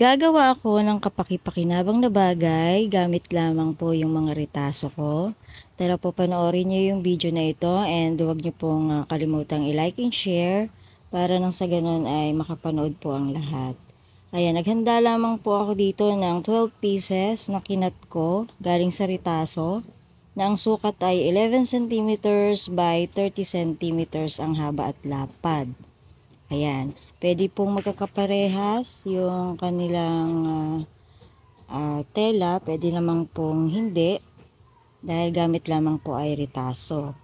Gagawa ako ng kapaki-pakinabang na bagay gamit lamang po yung mga retaso ko. Tara po panoorin niyo yung video na ito and huwag niyo pong kalimutang i-like and share para nang sa ganun ay makapanood po ang lahat. Ayan, naghanda lamang po ako dito ng 12 pieces na kinat ko galing sa retaso na ang sukat ay 11 centimeters by 30 centimeters ang haba at lapad. Ayan, pwede pong magkakaparehas yung kanilang tela, pwede namang pong hindi dahil gamit lamang po ay retaso.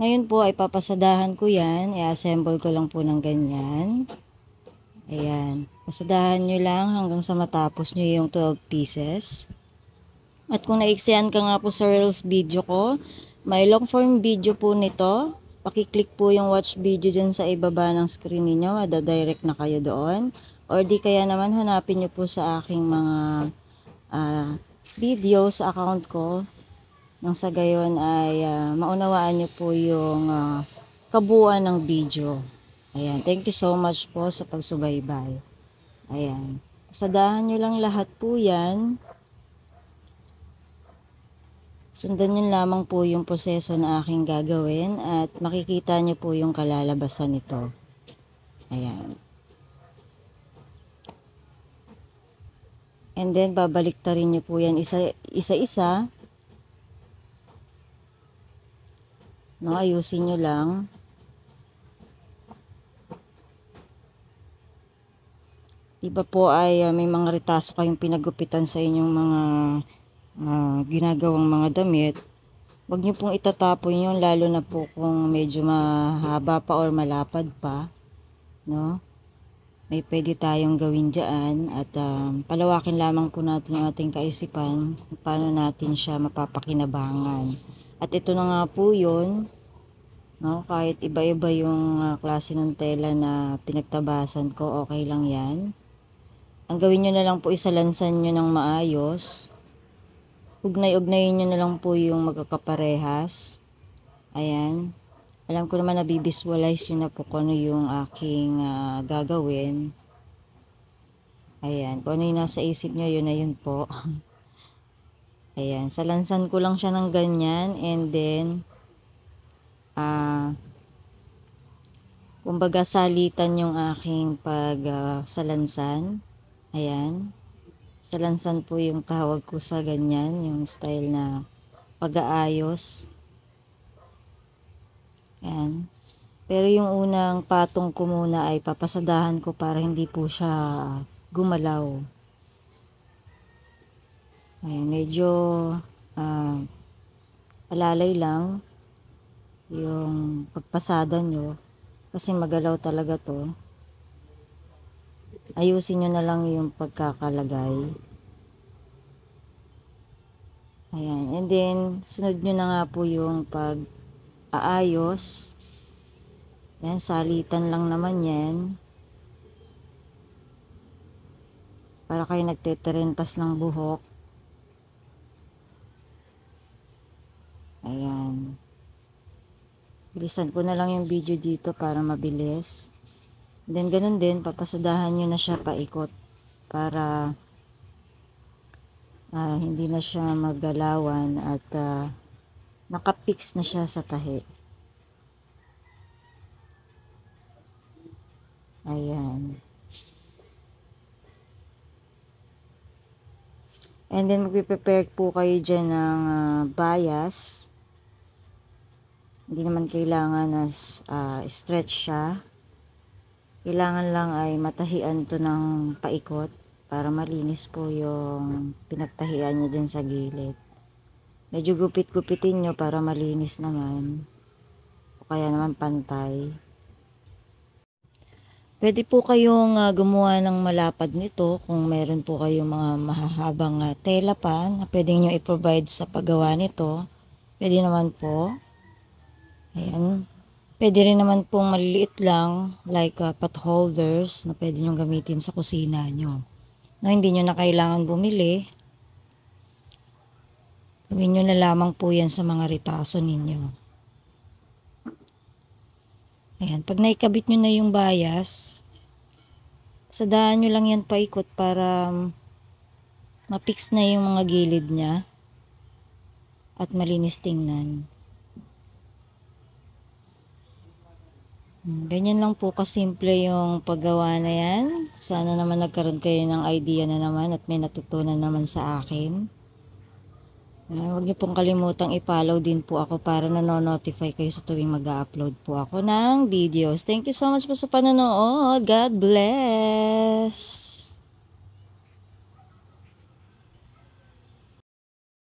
Ngayon po ay papasadahan ko yan, i-assemble ko lang po ng ganyan. Ayan, pasadahan nyo lang hanggang sa matapos nyo yung 12 pieces. At kung naiksiyan ka nga po sa Reels video ko, may long form video po nito. Pakiclick po yung watch video dyan sa ibaba ng screen ninyo, madadirect na kayo doon. Or di kaya naman hanapin nyo po sa aking mga video sa account ko. Nang sa gayon ay maunawaan nyo po yung kabuuan ng video. Ayan, thank you so much po sa pagsubaybay. Ayan, pasadahan nyo lang lahat po yan. Sundan nyo lamang po yung proseso na aking gagawin at makikita nyo po yung kalalabasan nito. Ayan. And then, babaliktarin nyo po yan isa-isa. No, ayusin nyo lang. Diba po ay may mga retaso kayong pinagupitan sa inyong mga ginagawang mga damit. Huwag nyo pong itatapon yun, lalo na po kung medyo mahaba pa or malapad pa. No? May pwede tayong gawin dyan at palawakin lamang po natin yung ating kaisipan kung paano natin siya mapapakinabangan. At ito na nga po yun. No? Kahit iba-iba yung klase ng tela na pinagtabasan ko, okay lang yan. Ang gawin nyo na lang po, isalansan nyo ng maayos. Ugnay-ugnayin nyo na lang po yung magkakaparehas. Ayan. Alam ko naman na bivisualize nyo na po kung ano yung aking gagawin. Ayan. Kung ano yung nasa isip nyo, yun na yun po. Ayan. Salansan ko lang siya ng ganyan. And then, kumbaga salitan yung aking salansan. Ayan. Salansan po yung tawag ko sa ganyan, yung style na pag-aayos. Ayan. Pero yung unang patong ko muna ay papasadahan ko para hindi po siya gumalaw. Ayan, medyo alalay lang yung pagpasada nyo kasi magalaw talaga to. Ayusin nyo na lang yung pagkakalagay. Ayan. And then, sunod nyo na nga po yung pag-aayos. Ayan, salitan lang naman yan. Para kayo nagteterentas ng buhok. Ayan. Bilisan ko na lang yung video dito para mabilis. Then, ganun din, papasadahan nyo na siya paikot para hindi na siya maggalawan at nakapix na siya sa tahi. Ayan. And then, magpiprepare po kayo dyan ng bias. Hindi naman kailangan na stretch siya. Kailangan lang ay matahian to ng paikot para malinis po yung pinagtahian nyo dyan sa gilid. Medyo gupit-gupitin nyo para malinis naman. O kaya naman pantay. Pwede po kayong gumawa ng malapad nito kung meron po kayong mga mahahabang tela pa na pwede nyo i-provide sa paggawa nito. Pwede naman po. Ayan. Pwede rin naman pong maliliit lang like pot holders na pwede nyo gamitin sa kusina nyo. No, hindi nyo na kailangan bumili. Gawin nyo na lamang po yan sa mga retaso ninyo. Ayan. Pag naikabit nyo na yung bias, Sa daan nyo lang yan paikot para ma-fix na yung mga gilid niya at malinis tingnan. Ganyan lang po kasimple yung paggawa na yan. Sana naman nagkaroon kayo ng idea na naman at may natutunan naman sa akin. Huwag niyo pong kalimutang i-follow din po ako para nanonotify kayo sa tuwing mag-upload po ako ng videos. Thank you so much po sa panonood. God bless!